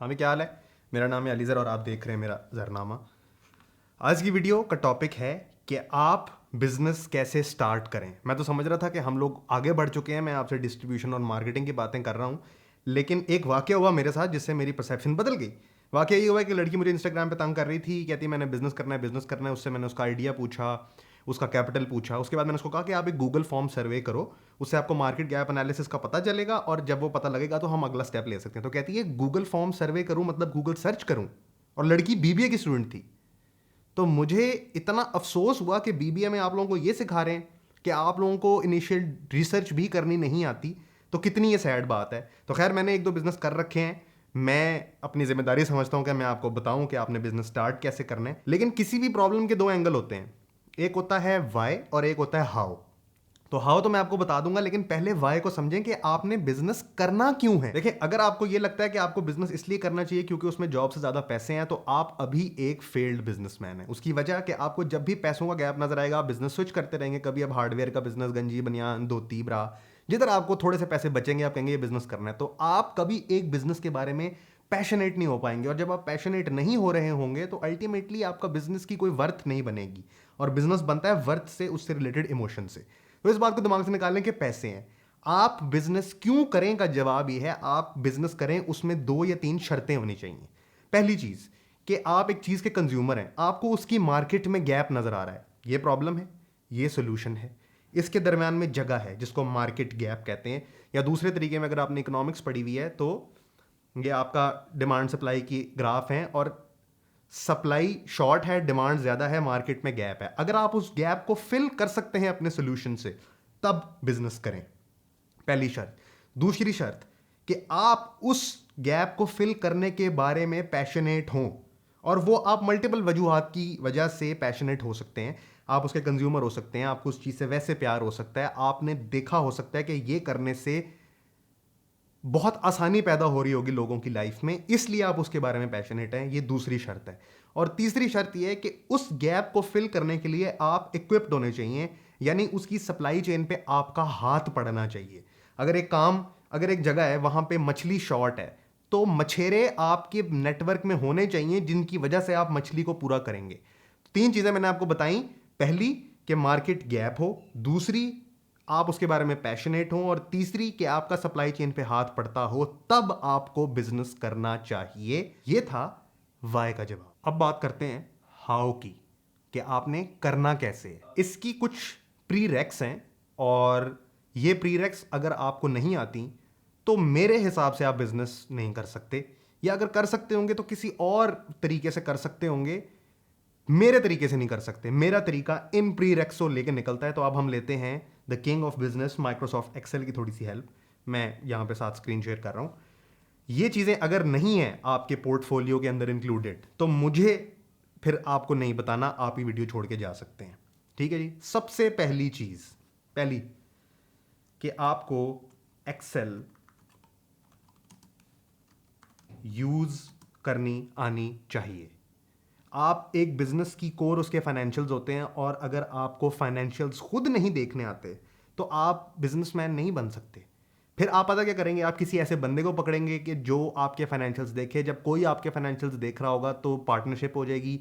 हाँ भी, क्या हाल है? मेरा नाम है अलीज़र और आप देख रहे हैं मेरा ज़रनामा। आज की वीडियो का टॉपिक है कि आप बिजनेस कैसे स्टार्ट करें। मैं तो समझ रहा था कि हम लोग आगे बढ़ चुके हैं, मैं आपसे डिस्ट्रीब्यूशन और मार्केटिंग की बातें कर रहा हूँ, लेकिन एक वाकया हुआ मेरे साथ जिससे मेरी परसेप्शन बदल गई। वाकया ये हुआ कि लड़की मुझे इंस्टाग्राम पे तंग कर रही थी, कहती मैंने बिजनेस करना है, बिजनेस करना है। उससे मैंने उसका आइडिया पूछा, उसका कैपिटल पूछा। उसके बाद मैंने उसको कहा कि आप एक गूगल फॉर्म सर्वे करो, उससे आपको मार्केट गैप एनालिसिस का पता चलेगा और जब वो पता लगेगा तो हम अगला स्टेप ले सकते हैं। तो कहती है गूगल फॉर्म सर्वे करूं मतलब गूगल सर्च करूं, और लड़की बीबीए की स्टूडेंट थी। तो मुझे इतना अफसोस हुआ कि बीबीए में आप लोगों को ये सिखा रहे हैं कि आप लोगों को इनिशियल रिसर्च भी करनी नहीं आती। तो कितनी ये सैड बात है। तो खैर, मैंने एक दो बिजनेस कर रखे हैं, मैं अपनी जिम्मेदारी समझता हूं कि मैं आपको बताऊं कि आपने बिजनेस स्टार्ट कैसे करना है। लेकिन किसी भी प्रॉब्लम के दो एंगल होते हैं, एक होता है वाई और एक होता है हाउ। तो हाउ तो मैं आपको बता दूंगा, लेकिन पहले वाई को समझें कि आपने बिजनेस करना क्यों है। देखिए, अगर आपको यह लगता है कि आपको बिजनेस इसलिए करना चाहिए क्योंकि उसमें जॉब से ज्यादा पैसे हैं, तो आप अभी एक फेल्ड बिजनेसमैन है। उसकी वजह कि आपको जब भी पैसों का गैप नजर आएगा आप बिजनेस स्विच करते रहेंगे। कभी अब हार्डवेयर का बिजनेस, गंजी बनियान, धोती ब्रा, जिधर आपको थोड़े से पैसे बचेंगे आप कहेंगे ये बिजनेस करना है। तो आप कभी एक बिजनेस के बारे में पैशनेट नहीं हो पाएंगे, और जब आप पैशनेट नहीं हो रहे होंगे तो अल्टीमेटली आपका बिजनेस की कोई वर्थ नहीं बनेगी। और बिजनेस बनता है वर्थ से, उससे रिलेटेड इमोशन से। तो इस बात को दिमाग से निकालें कि पैसे हैं। आप बिजनेस क्यों करें का जवाब यह है, आप बिजनेस करें उसमें दो या तीन शर्तें होनी चाहिए। पहली चीज कि आप एक चीज के कंज्यूमर हैं, आपको उसकी मार्केट में गैप नजर आ रहा है, ये प्रॉब्लम है, ये सोल्यूशन है, इसके दरमियान में जगह है जिसको मार्केट गैप कहते हैं। या दूसरे तरीके में अगर आपने इकोनॉमिक्स पढ़ी हुई है तो ये आपका डिमांड सप्लाई की ग्राफ है, और सप्लाई शॉर्ट है, डिमांड ज्यादा है, मार्केट में गैप है। अगर आप उस गैप को फिल कर सकते हैं अपने सोल्यूशन से, तब बिजनेस करें। पहली शर्त। दूसरी शर्त कि आप उस गैप को फिल करने के बारे में पैशनेट हों, और वो आप मल्टीपल वजूहात की वजह से पैशनेट हो सकते हैं। आप उसके कंज्यूमर हो सकते हैं, आपको उस चीज से वैसे प्यार हो सकता है, आपने देखा हो सकता है कि ये करने से बहुत आसानी पैदा हो रही होगी लोगों की लाइफ में, इसलिए आप उसके बारे में पैशनेट हैं। ये दूसरी शर्त है। और तीसरी शर्त यह है कि उस गैप को फिल करने के लिए आप इक्विप्ड होने चाहिए, यानी उसकी सप्लाई चेन पे आपका हाथ पड़ना चाहिए। अगर एक जगह है वहां पे मछली शॉर्ट है, तो मछेरे आपके नेटवर्क में होने चाहिए जिनकी वजह से आप मछली को पूरा करेंगे। तीन चीजें मैंने आपको बताई। पहली कि मार्केट गैप हो, दूसरी आप उसके बारे में पैशनेट हो, और तीसरी कि आपका सप्लाई चेन पे हाथ पड़ता हो, तब आपको बिजनेस करना चाहिए। यह था वाई का जवाब। अब बात करते हैं हाउ की, कि आपने करना कैसे है। इसकी कुछ प्रीरेक्स हैं, और ये प्रीरेक्स अगर आपको नहीं आती तो मेरे हिसाब से आप बिजनेस नहीं कर सकते, या अगर कर सकते होंगे तो किसी और तरीके से कर सकते होंगे, मेरे तरीके से नहीं कर सकते। मेरा तरीका इन प्रीरेक्सो लेके निकलता है। तो अब हम लेते हैं the king of business, Microsoft Excel की थोड़ी सी हेल्प। मैं यहां पे साथ स्क्रीन शेयर कर रहा हूं। ये चीजें अगर नहीं है आपके पोर्टफोलियो के अंदर इंक्लूडेड, तो मुझे फिर आपको नहीं बताना, आप ही वीडियो छोड़ के जा सकते हैं। ठीक है जी। सबसे पहली चीज, पहली, कि आपको एक्सेल यूज करनी आनी चाहिए। आप एक बिजनेस की कोर उसके फाइनेंशियल्स होते हैं, और अगर आपको फाइनेंशियल्स खुद नहीं देखने आते तो आप बिजनेसमैन नहीं बन सकते। फिर आप पता क्या करेंगे, आप किसी ऐसे बंदे को पकड़ेंगे कि जो आपके फाइनेंशियल्स देखे। जब कोई आपके फाइनेंशियल्स देख रहा होगा तो पार्टनरशिप हो जाएगी।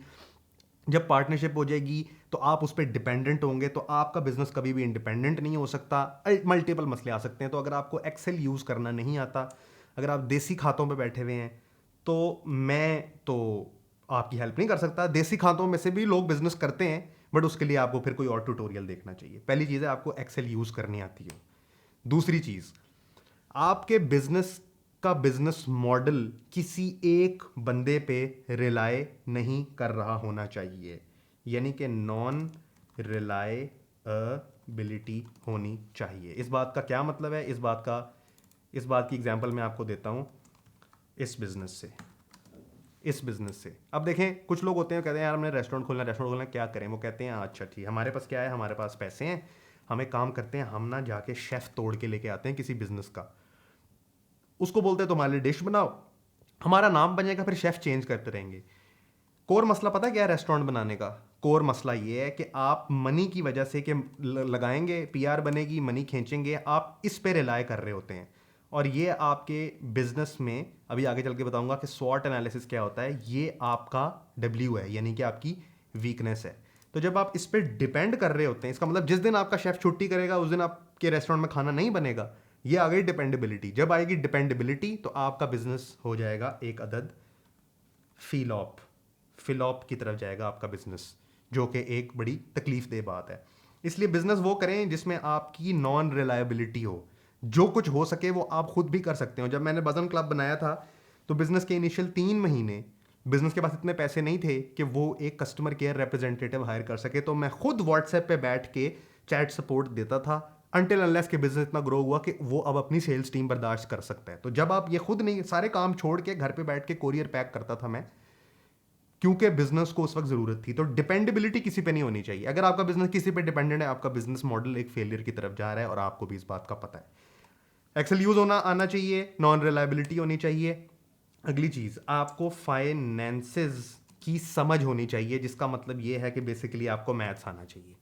जब पार्टनरशिप हो जाएगी तो आप उस पर डिपेंडेंट होंगे, तो आपका बिजनेस कभी भी इंडिपेंडेंट नहीं हो सकता। मल्टीपल मसले आ सकते हैं। तो अगर आपको एक्सेल यूज करना नहीं आता, अगर आप देसी खातों पे बैठे हुए हैं, तो मैं तो आपकी हेल्प नहीं कर सकता। देसी खातों में से भी लोग बिजनेस करते हैं, बट उसके लिए आपको फिर कोई और ट्यूटोरियल देखना चाहिए। पहली चीज़ है आपको एक्सेल यूज करनी आती है। दूसरी चीज़, आपके बिजनेस का बिजनेस मॉडल किसी एक बंदे पे रिलाय नहीं कर रहा होना चाहिए, यानी कि नॉन रिलायबिलिटी होनी चाहिए। इस बात का क्या मतलब है? इस बात की एग्जांपल मैं आपको देता हूं। इस बिजनेस से अब देखें, कुछ लोग होते हैं कहते हैं यार हमने रेस्टोरेंट खोलना, क्या करें? वो कहते हैं अच्छा ठीक, हमारे पास क्या है, हमारे पास पैसे हैं, हम एक काम करते हैं, हम ना जाके शेफ तोड़ के लेके आते हैं किसी बिजनेस का, उसको बोलते हैं तुम्हारे लिए डिश बनाओ, हमारा नाम बन जाएगा, फिर शेफ चेंज करते रहेंगे। कोर मसला पता है क्या है रेस्टोरेंट बनाने का? कोर मसला ये है कि आप मनी की वजह से कि लगाएंगे, पीआर बनेगी, मनी खींचेंगे, आप इस पे रिलाय कर रहे होते हैं, और ये आपके बिजनेस में अभी आगे चल के बताऊंगा कि स्वॉट एनालिसिस क्या होता है। ये आपका डब्ल्यू है, यानी कि आपकी वीकनेस है। तो जब आप इस पर डिपेंड कर रहे होते हैं, इसका मतलब जिस दिन आपका शेफ छुट्टी करेगा उस दिन आपके रेस्टोरेंट में खाना नहीं बनेगा। ये आ गई डिपेंडेबिलिटी। जब आएगी डिपेंडेबिलिटी तो आपका बिजनेस हो जाएगा एक अदद फिलॉप की तरफ जाएगा आपका बिजनेस, जो कि एक बड़ी तकलीफ दे बात है। इसलिए बिजनेस वो करें जिसमें आपकी नॉन रिलायबिलिटी हो। जो कुछ हो सके वो आप खुद भी कर सकते हो। जब मैंने वजन क्लब बनाया था तो बिजनेस के इनिशियल 3 महीने बिजनेस के पास इतने पैसे नहीं थे कि वो एक कस्टमर केयर रिप्रेजेंटेटिव हायर कर सके, तो मैं खुद व्हाट्सएप पे बैठ के चैट सपोर्ट देता था अनटिल अनलेस के बिजनेस इतना ग्रो हुआ कि वो अब अपनी सेल्स टीम बर्दाश्त कर सकता है। तो जब आप ये खुद नहीं, सारे काम छोड़ के घर पे बैठ के कोरियर पैक करता था मैं, क्योंकि बिजनेस को उस वक्त जरूरत थी। तो डिपेंडेबिलिटी किसी पे नहीं होनी चाहिए। अगर आपका बिजनेस किसी पे डिपेंडेंट है, आपका बिजनेस मॉडल एक फेलियर की तरफ जा रहा है और आपको भी इस बात का पता है। एक्सेल यूज होना आना चाहिए, नॉन रिलायबिलिटी होनी चाहिए। अगली चीज, आपको फाइनेंसेस की समझ होनी चाहिए, जिसका मतलब ये है कि बेसिकली आपको मैथ्स आना चाहिए।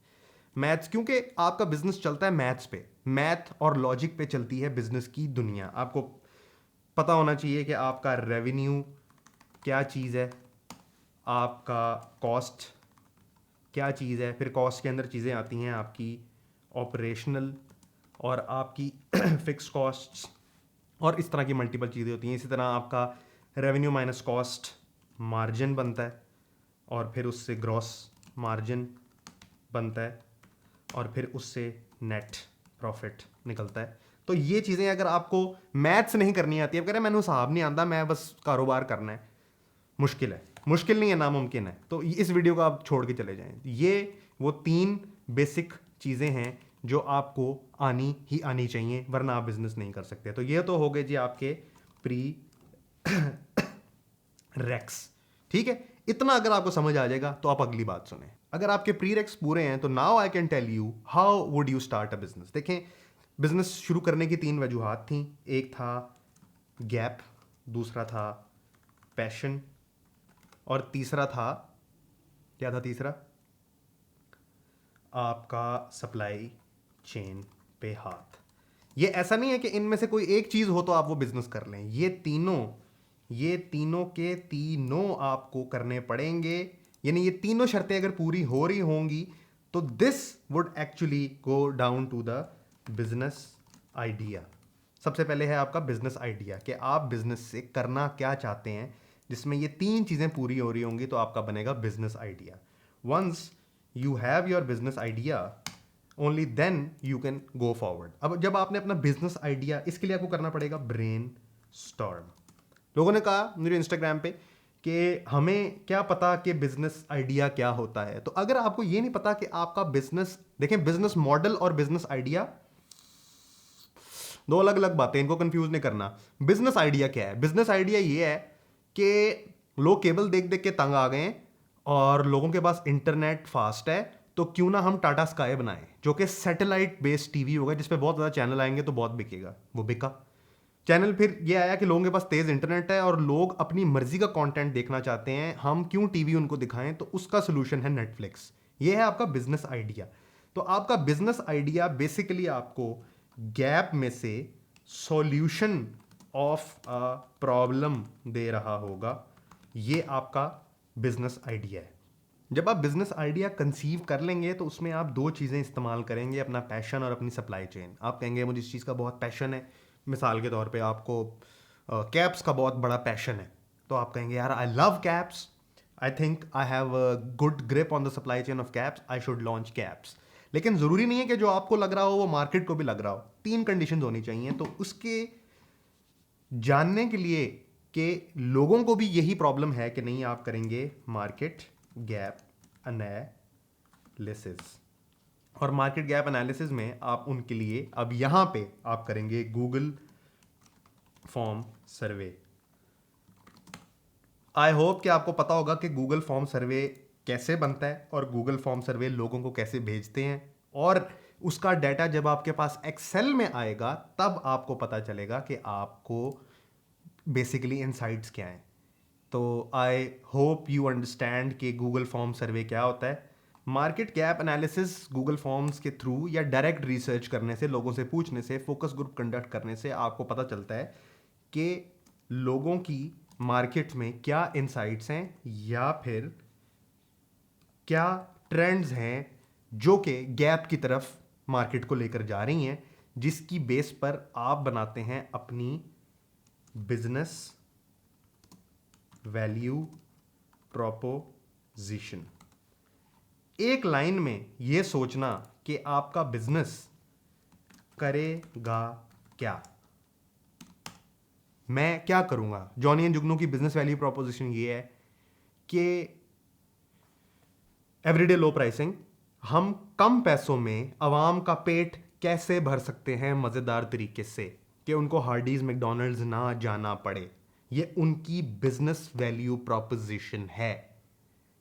मैथ्स, क्योंकि आपका बिजनेस चलता है मैथ्स पे, मैथ और लॉजिक पे चलती है बिजनेस की दुनिया। आपको पता होना चाहिए कि आपका रेवेन्यू क्या चीज़ है, आपका कॉस्ट क्या चीज़ है, फिर कॉस्ट के अंदर चीज़ें आती हैं आपकी ऑपरेशनल और आपकी फिक्स कॉस्ट्स, और इस तरह की मल्टीपल चीज़ें होती हैं। इसी तरह आपका रेवेन्यू माइनस कॉस्ट मार्जिन बनता है, और फिर उससे ग्रॉस मार्जिन बनता है, और फिर उससे नेट प्रॉफिट निकलता है। तो ये चीज़ें अगर आपको मैथ्स नहीं करनी आती है, आप कह रहे हैं मैंने हिसाब नहीं आता, मैं बस कारोबार करना है, मुश्किल है। मुश्किल नहीं है, नामुमकिन है। तो इस वीडियो को आप छोड़ के चले जाएं। ये वो 3 बेसिक चीज़ें हैं जो आपको आनी ही आनी चाहिए, वरना आप बिजनेस नहीं कर सकते। तो ये तो हो गए जी आपके प्री रेक्स। ठीक है, इतना अगर आपको समझ आ जाएगा तो आप अगली बात सुने। अगर आपके प्री रेक्स पूरे हैं तो now I can tell you how would you start a business. देखें, बिजनेस शुरू करने की 3 वजूहात थी। एक था गैप, दूसरा था पैशन, और तीसरा था, क्या था तीसरा? आपका सप्लाई चेन पे हाथ। ये ऐसा नहीं है कि इनमें से कोई एक चीज हो तो आप वो बिजनेस कर लें। ये तीनों के तीनों आपको करने पड़ेंगे। यानी ये तीनों शर्तें अगर पूरी हो रही होंगी तो this would actually go down to the business idea. सबसे पहले है आपका बिजनेस आइडिया, कि आप बिजनेस से करना क्या चाहते हैं। जिसमें ये 3 चीजें पूरी हो रही होंगी तो आपका बनेगा business idea. Once you have your business idea, only then you can go forward. अब जब आपने अपना बिजनेस आइडिया, इसके लिए आपको करना पड़ेगा ब्रेन स्टॉर्म। लोगों ने कहा मुझे इंस्टाग्राम पे कि हमें क्या पता कि बिजनेस आइडिया क्या होता है। तो अगर आपको ये नहीं पता कि आपका बिजनेस, देखें, बिजनेस मॉडल और बिजनेस आइडिया 2 अलग अलग बातें, इनको कंफ्यूज नहीं करना। बिजनेस आइडिया क्या है? बिजनेस आइडिया ये है कि लोग केबल देख देख के तंग आ गए हैं और लोगों के पास इंटरनेट फास्ट है, तो क्यों ना हम टाटा स्काई बनाएं, जो कि सैटेलाइट बेस्ड टीवी होगा, जिसपे बहुत ज़्यादा चैनल आएंगे तो बहुत बिकेगा। वो बिका चैनल। फिर ये आया कि लोगों के पास तेज़ इंटरनेट है और लोग अपनी मर्जी का कंटेंट देखना चाहते हैं, हम क्यों टीवी उनको दिखाएं? तो उसका सोल्यूशन है नेटफ्लिक्स। ये है आपका बिजनेस आइडिया। तो आपका बिजनेस आइडिया बेसिकली आपको गैप में से सॉल्यूशन ऑफ अ प्रॉब्लम दे रहा होगा। ये आपका बिजनेस आइडिया है। जब आप बिजनेस आइडिया कंसीव कर लेंगे तो उसमें आप 2 चीज़ें इस्तेमाल करेंगे, अपना पैशन और अपनी सप्लाई चेन। आप कहेंगे मुझे इस चीज़ का बहुत पैशन है। मिसाल के तौर पे आपको कैप्स का बहुत बड़ा पैशन है, तो आप कहेंगे यार I love caps, I think I have a good grip on the supply chain of caps, I should launch caps. लेकिन ज़रूरी नहीं है कि जो आपको लग रहा हो वो मार्केट को भी लग रहा हो। 3 कंडीशन होनी चाहिए। तो उसके जानने के लिए कि लोगों को भी यही प्रॉब्लम है कि नहीं, आप करेंगे मार्केट गैप एनालिसिस। और मार्केट गैप एनालिसिस में आप उनके लिए अब यहां पे आप करेंगे Google form survey. I hope कि आपको पता होगा कि गूगल फॉर्म सर्वे कैसे बनता है और गूगल फॉर्म सर्वे लोगों को कैसे भेजते हैं, और उसका डाटा जब आपके पास एक्सेल में आएगा तब आपको पता चलेगा कि आपको बेसिकली इनसाइट्स क्या हैं। तो आई होप यू अंडरस्टैंड कि गूगल फॉर्म सर्वे क्या होता है। Market gap analysis Google forms के थ्रू या डायरेक्ट रिसर्च करने से, लोगों से पूछने से, फोकस ग्रुप कंडक्ट करने से आपको पता चलता है कि लोगों की मार्केट में क्या इनसाइट्स हैं या फिर क्या ट्रेंड्स हैं जो कि गैप की तरफ मार्केट को लेकर जा रही हैं, जिसकी बेस पर आप बनाते हैं अपनी बिजनेस वैल्यू प्रोपोजिशन। एक लाइन में यह सोचना कि आपका बिजनेस करेगा क्या, मैं क्या करूंगा। जॉनी एंड जुगनू की बिजनेस वैल्यू प्रोपोजिशन ये है कि एवरीडे लो प्राइसिंग, हम कम पैसों में आवाम का पेट कैसे भर सकते हैं मज़ेदार तरीके से कि उनको हार्डीज मैकडॉनल्ड्स ना जाना पड़े। ये उनकी बिजनेस वैल्यू प्रोपोजिशन है।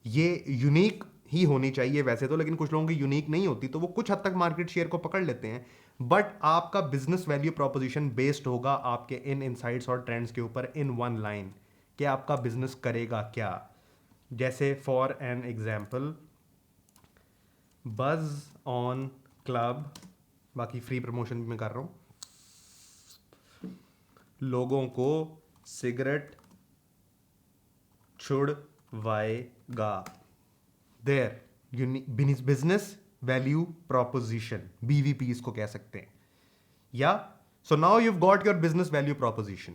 ये यूनिक ही होनी चाहिए वैसे तो, लेकिन कुछ लोगों की यूनिक नहीं होती तो वो कुछ हद तक मार्केट शेयर को पकड़ लेते हैं। बट आपका बिजनेस वैल्यू प्रोपोजिशन बेस्ड होगा आपके इन इनसाइट्स और ट्रेंड्स के ऊपर इन वन लाइन कि आपका बिजनेस करेगा क्या। जैसे for an example, buzz on club, बाकी फ्री प्रमोशन भी मैं कर रहा हूं, लोगों को सिगरेट छुड़वाएगा। Their business value proposition, BVP इसको कह सकते हैं। या so now you got your business value proposition.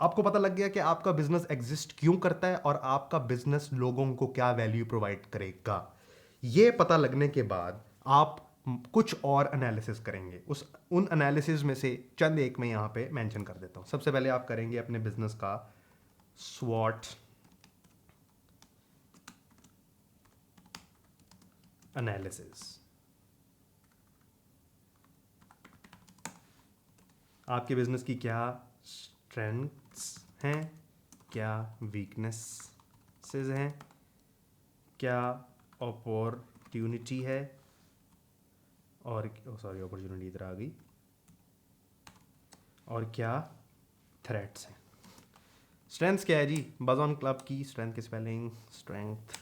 आपको पता लग गया कि आपका बिजनेस एग्जिस्ट क्यों करता है और आपका बिजनेस लोगों को क्या वैल्यू प्रोवाइड करेगा। ये पता लगने के बाद आप कुछ और एनालिसिस करेंगे। उन एनालिसिस में से चंद एक मैं यहां पे मेंशन कर देता हूं। सबसे पहले आप करेंगे अपने बिजनेस का स्वॉट एनालिसिस। आपके बिजनेस की क्या स्ट्रेंथ्स हैं, क्या वीकनेसेस हैं, क्या अपॉर्चुनिटी है, और सॉरी अपॉर्चुनिटी इधर आ गई, और क्या थ्रेट्स हैं। स्ट्रेंथ्स क्या है जी, बज ऑन क्लब की स्ट्रेंथ की स्पेलिंग स्ट्रेंथ,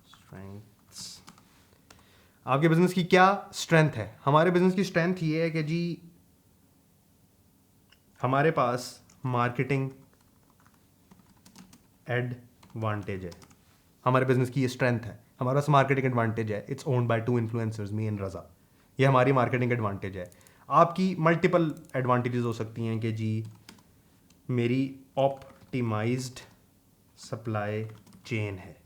स्ट्रेंथ्स। आपके बिजनेस की क्या स्ट्रेंथ है। हमारे बिजनेस की स्ट्रेंथ ये है कि जी हमारे पास मार्केटिंग एडवांटेज है। हमारे बिजनेस की ये स्ट्रेंथ है, हमारे पास मार्केटिंग एडवांटेज है। It's owned by 2 influencers, me and Raza. ये हमारी मार्केटिंग एडवांटेज है। आपकी मल्टीपल एडवांटेजेस हो सकती हैं कि जी मेरी ऑप्टिमाइज्ड सप्लाई चेन है।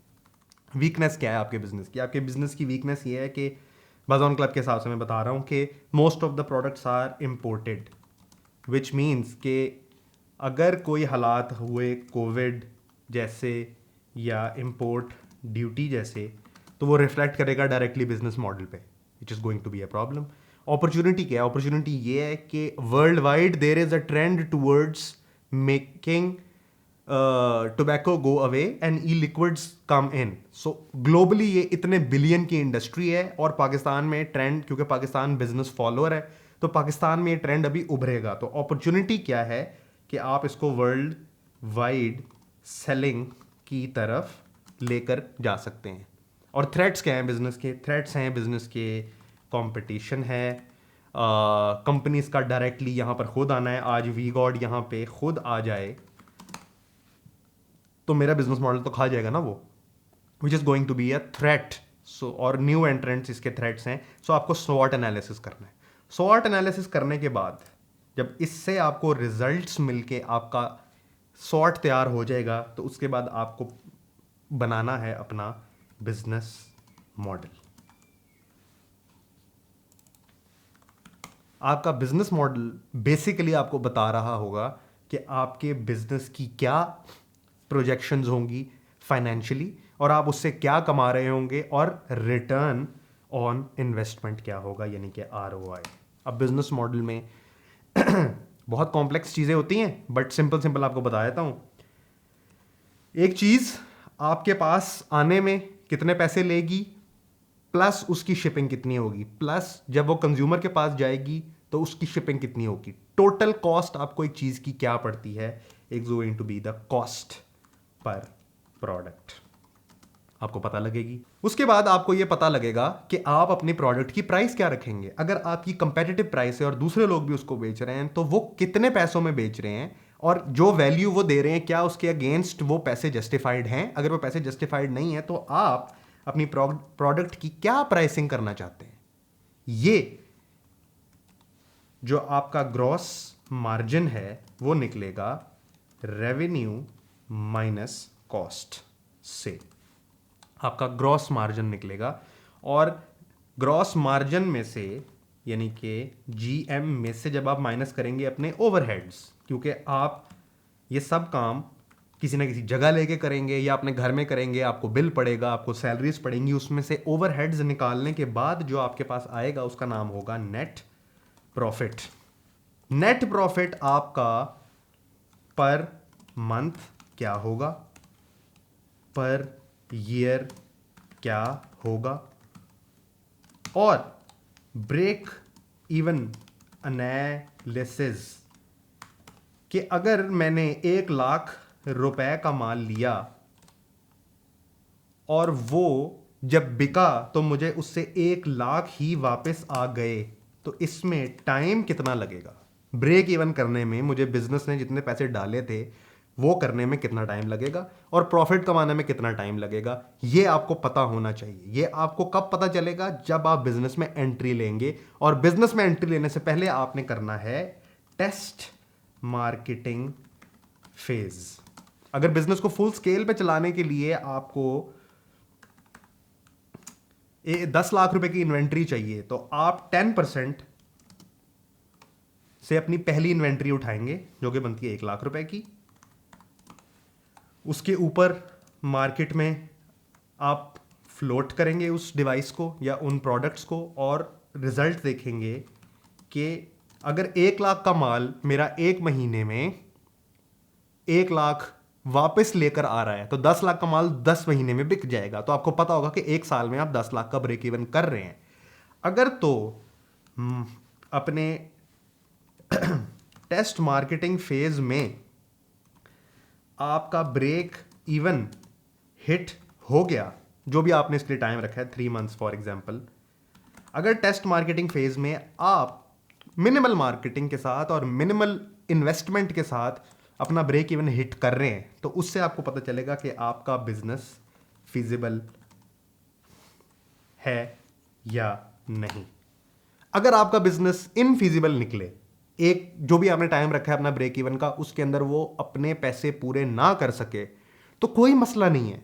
वीकनेस क्या है आपके बिजनेस की। आपके बिजनेस की वीकनेस ये है कि बाज़ॉन क्लब के हिसाब से मैं बता रहा हूँ कि most of the products are imported, which means कि अगर कोई हालात हुए कोविड जैसे या इम्पोर्ट ड्यूटी जैसे, तो वो रिफ्लेक्ट करेगा डायरेक्टली बिजनेस मॉडल पे, which is going to be a problem. Opportunity क्या है। अपॉर्चुनिटी ये है कि world wide there is a trend towards making tobacco go away and e liquids come in. So globally ये इतने billion की industry है और पाकिस्तान में ट्रेंड, क्योंकि पाकिस्तान बिजनेस फॉलोअर है, तो पाकिस्तान में ये ट्रेंड अभी उभरेगा। तो अपॉर्चुनिटी क्या है कि आप इसको वर्ल्ड वाइड सेलिंग की तरफ लेकर जा सकते हैं। और थ्रेट्स क्या हैं बिजनेस के। थ्रेट्स हैं बिजनेस के कंपटीशन है, कंपनीज का डायरेक्टली यहाँ पर खुद आना है। आज वी गॉड यहाँ पे खुद आ जाए तो मेरा बिजनेस मॉडल तो खा जाएगा ना वो, which is going to be a threat. So और न्यू एंट्रेंट्स इसके थ्रेट्स हैं। सो आपको स्वॉट एनालिसिस करना है। स्वॉट एनालिसिस करने के बाद जब इससे आपको रिजल्ट्स मिलके आपका स्वॉट तैयार हो जाएगा, तो उसके बाद आपको बनाना है अपना बिजनेस मॉडल। आपका बिजनेस मॉडल बेसिकली आपको बता रहा होगा कि आपके बिजनेस की क्या प्रोजेक्शंस होंगी फाइनेंशियली, और आप उससे क्या कमा रहे होंगे, और रिटर्न ऑन इन्वेस्टमेंट क्या होगा, यानी कि ROI। अब बिजनेस मॉडल में बहुत कॉम्प्लेक्स चीज़ें होती हैं, बट सिंपल सिंपल आपको बता देता हूँ। एक चीज़ आपके पास आने में कितने पैसे लेगी, प्लस उसकी शिपिंग कितनी होगी, प्लस जब वो कंज्यूमर के पास जाएगी तो उसकी शिपिंग कितनी होगी। टोटल कॉस्ट आपको एक चीज़ की क्या पड़ती है, is going to be the cost per product. आपको पता लगेगी। उसके बाद आपको ये पता लगेगा कि आप अपने प्रोडक्ट की प्राइस क्या रखेंगे। अगर आपकी कंपेटिटिव प्राइस है और दूसरे लोग भी उसको बेच रहे हैं तो वो कितने पैसों में बेच रहे हैं और जो वैल्यू वो दे रहे हैं क्या उसके अगेंस्ट वो पैसे जस्टिफाइड हैं। अगर वो पैसे जस्टिफाइड नहीं है तो आप अपनी प्रोडक्ट की क्या प्राइसिंग करना चाहते हैं। ये जो आपका ग्रॉस मार्जिन है वो निकलेगा रेवेन्यू माइनस कॉस्ट से। आपका ग्रॉस मार्जिन निकलेगा और ग्रॉस मार्जिन में से यानी कि जीएम में से जब आप माइनस करेंगे अपने ओवरहेड्स, क्योंकि आप ये सब काम किसी ना किसी जगह लेके करेंगे या अपने घर में करेंगे, आपको बिल पड़ेगा, आपको सैलरीज पड़ेंगी, उसमें से ओवरहेड्स निकालने के बाद जो आपके पास आएगा उसका नाम होगा नेट प्रॉफिट। नेट प्रॉफिट आपका पर मंथ क्या होगा, पर ईयर क्या होगा, और ब्रेक इवन एनालिसिस कि अगर मैंने 1 लाख रुपए का माल लिया और वो जब बिका तो मुझे उससे 1 लाख ही वापस आ गए तो इसमें टाइम कितना लगेगा। ब्रेक इवन करने में मुझे बिजनेस ने जितने पैसे डाले थे वो करने में कितना टाइम लगेगा और प्रॉफिट कमाने में कितना टाइम लगेगा, ये आपको पता होना चाहिए। ये आपको कब पता चलेगा, जब आप बिजनेस में एंट्री लेंगे। और बिजनेस में एंट्री लेने से पहले आपने करना है टेस्ट मार्केटिंग फेज। अगर बिजनेस को फुल स्केल पे चलाने के लिए आपको 10 लाख रुपए की इन्वेंट्री चाहिए तो आप 10% से अपनी पहली इन्वेंट्री उठाएंगे जो कि बनती है 1 लाख रुपए की। उसके ऊपर मार्केट में आप फ्लोट करेंगे उस डिवाइस को या उन प्रोडक्ट्स को और रिजल्ट देखेंगे कि अगर 1 लाख का माल मेरा 1 महीने में 1 लाख वापस लेकर आ रहा है तो 10 लाख का माल 10 महीने में बिक जाएगा। तो आपको पता होगा कि 1 साल में आप 10 लाख का ब्रेक इवन कर रहे हैं। अगर तो अपने टेस्ट मार्केटिंग फेज में आपका ब्रेक इवन हिट हो गया, जो भी आपने इसके लिए टाइम रखा है 3 मंथ्स फॉर एग्जांपल, अगर टेस्ट मार्केटिंग फेज में आप मिनिमल मार्केटिंग के साथ और मिनिमल इन्वेस्टमेंट के साथ अपना ब्रेक इवन हिट कर रहे हैं तो उससे आपको पता चलेगा कि आपका बिजनेस फिजिबल है या नहीं। अगर आपका बिजनेस इनफिजिबल निकले, एक जो भी आपने टाइम रखा है अपना ब्रेक इवन का उसके अंदर वो अपने पैसे पूरे ना कर सके तो कोई मसला नहीं है।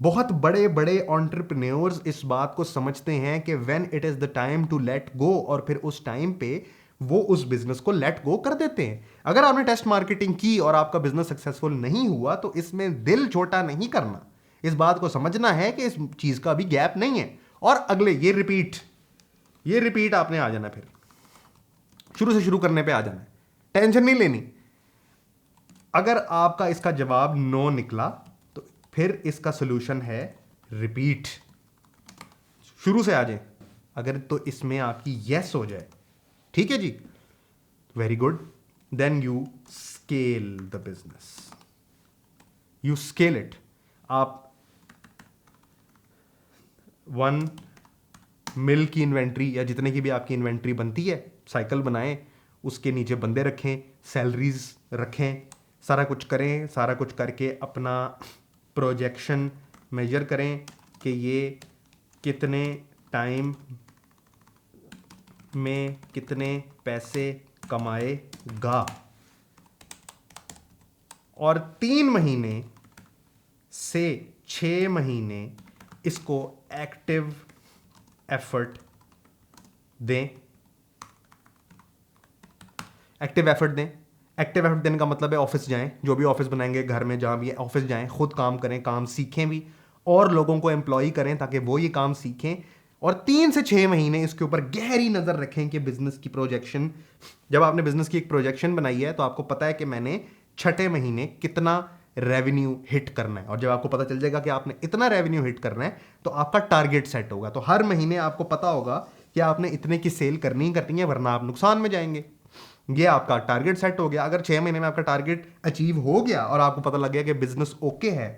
बहुत बड़े बड़े एंटरप्रेन्योर्स इस बात को समझते हैं कि when it is the time to let go, और फिर उस टाइम पे वो उस बिजनेस को लेट गो कर देते हैं। अगर आपने टेस्ट मार्केटिंग की और आपका बिजनेस सक्सेसफुल नहीं हुआ तो इसमें दिल छोटा नहीं करना, इस बात को समझना है कि इस चीज का भी गैप नहीं है और अगले ये रिपीट आपने आ जाना, फिर शुरू से शुरू करने पे आ जाना है, टेंशन नहीं लेनी। अगर आपका इसका जवाब नो निकला तो फिर इसका सोल्यूशन है रिपीट, शुरू से आ जाए। अगर तो इसमें आपकी यस हो जाए, ठीक है जी, very good, then you scale the business, you scale it. आप 1 मिल की इन्वेंट्री या जितने की भी आपकी इन्वेंट्री बनती है साइकिल बनाएं, उसके नीचे बंदे रखें, सैलरीज रखें, सारा कुछ करें। सारा कुछ करके अपना प्रोजेक्शन मेजर करें कि ये कितने टाइम में कितने पैसे कमाएगा, और 3 महीने से 6 महीने इसको एक्टिव एफर्ट दें। एक्टिव एफर्ट देने का मतलब है ऑफिस जाएं, जो भी ऑफिस बनाएंगे घर में जहां भी ऑफिस जाएं, खुद काम करें, काम सीखें भी और लोगों को एम्प्लॉय करें ताकि वो ये काम सीखें। और 3 से 6 महीने इसके ऊपर गहरी नजर रखें कि बिजनेस की प्रोजेक्शन, जब आपने बिजनेस की एक प्रोजेक्शन बनाई है तो आपको पता है कि मैंने 6ठे महीने कितना रेवेन्यू हिट करना है। और जब आपको पता चल जाएगा कि आपने इतना रेवेन्यू हिट करना है तो आपका टारगेट सेट होगा। तो हर महीने आपको पता होगा कि आपने इतने की सेल करनी है, वरना आप नुकसान में जाएंगे। ये आपका टारगेट सेट हो गया। अगर 6 महीने में आपका टारगेट अचीव हो गया और आपको पता लग गया कि बिजनेस ओके है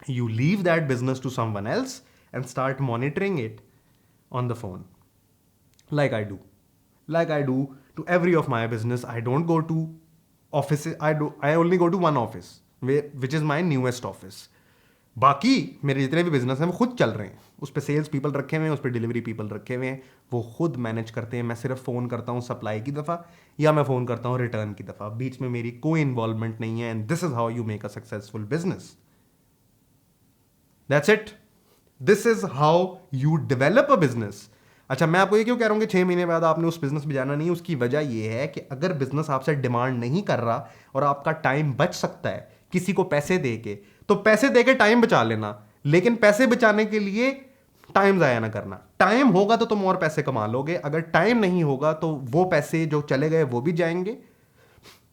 You leave that business to someone else and start monitoring it on the phone. Like I do. Like I do to every of my business. I don't go to offices. I only go to one office, which is my newest office. बाकी मेरे जितने भी business हैं वो खुद चल रहे हैं, उस पर सेल्स पीपल रखे हुए हैं, उस पर डिलीवरी पीपल रखे हुए हैं, वो खुद मैनेज करते हैं. मैं सिर्फ फ़ोन करता हूँ सप्लाई की दफ़ा या मैं फ़ोन करता हूँ रिटर्न की दफ़ा. बीच में मेरी कोई इन्वॉल्वमेंट नहीं है. And this is how you make a successful business. That's it. This is how you develop a business. अच्छा, मैं आपको ये क्यों कह रहा हूँ कि 6 महीने बाद आपने उस बिजनेस में जाना नहीं. उसकी वजह ये है कि अगर बिजनेस आपसे डिमांड नहीं कर रहा और आपका टाइम बच सकता है किसी को पैसे दे के, तो पैसे दे के टाइम बचा लेना. लेकिन पैसे बचाने के लिए टाइम ज़ाया ना करना. टाइम होगा तो तुम और पैसे कमा लोगे. अगर टाइम नहीं होगा तो वो पैसे जो चले गए वो भी जाएंगे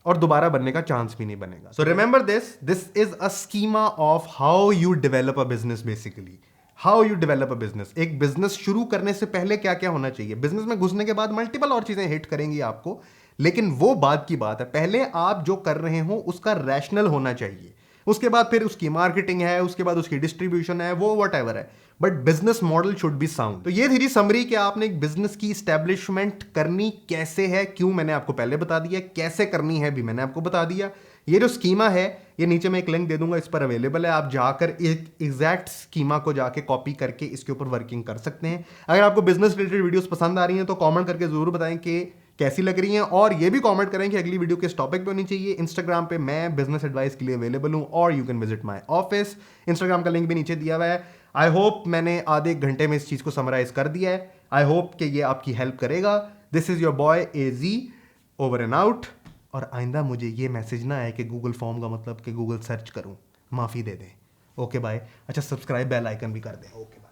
और दोबारा बनने का चांस भी नहीं बनेगा. So remember this is a schema of how you develop a business. Basically how you develop a business. एक बिजनेस शुरू करने से पहले क्या क्या होना चाहिए. बिजनेस में घुसने के बाद मल्टीपल और चीजें हिट करेंगी आपको, लेकिन वो बाद की बात है. पहले आप जो कर रहे हो उसका रैशनल होना चाहिए. उसके बाद फिर उसकी मार्केटिंग है, उसके बाद उसकी डिस्ट्रीब्यूशन है, वो वट एवर है, but business model should be sound. तो ये थी समरी कि आपने एक बिजनेस की स्टैब्लिशमेंट करनी कैसे है, क्यों मैंने आपको पहले बता दिया, कैसे करनी है भी मैंने आपको बता दिया. ये जो स्कीमा है ये नीचे मैं एक लिंक दे दूंगा, इस पर अवेलेबल है. आप जाकर एक एग्जैक्ट स्कीमा को जाके कॉपी करके इसके ऊपर वर्किंग कर सकते हैं. अगर आपको बिजनेस रिलेटेड वीडियोस पसंद आ रही हैं तो कमेंट करके जरूर बताएं कि कैसी लग रही हैं, और ये भी कमेंट करें कि अगली वीडियो किस टॉपिक पे होनी चाहिए. इंस्टाग्राम पे मैं बिजनेस एडवाइस के लिए अवेलेबल हूं, और you can visit my office. Instagram का लिंक भी नीचे दिया हुआ है. आई होप मैंने आधे एक घंटे में इस चीज़ को समराइज कर दिया है. आई होप कि ये आपकी हेल्प करेगा. This is your boy AZ, over and out. और आइंदा मुझे ये मैसेज ना आए कि गूगल फॉर्म का मतलब कि गूगल सर्च करूं. माफ़ी दे दें. Okay bye. अच्छा, सब्सक्राइब बेल आइकन भी कर दें. ओके.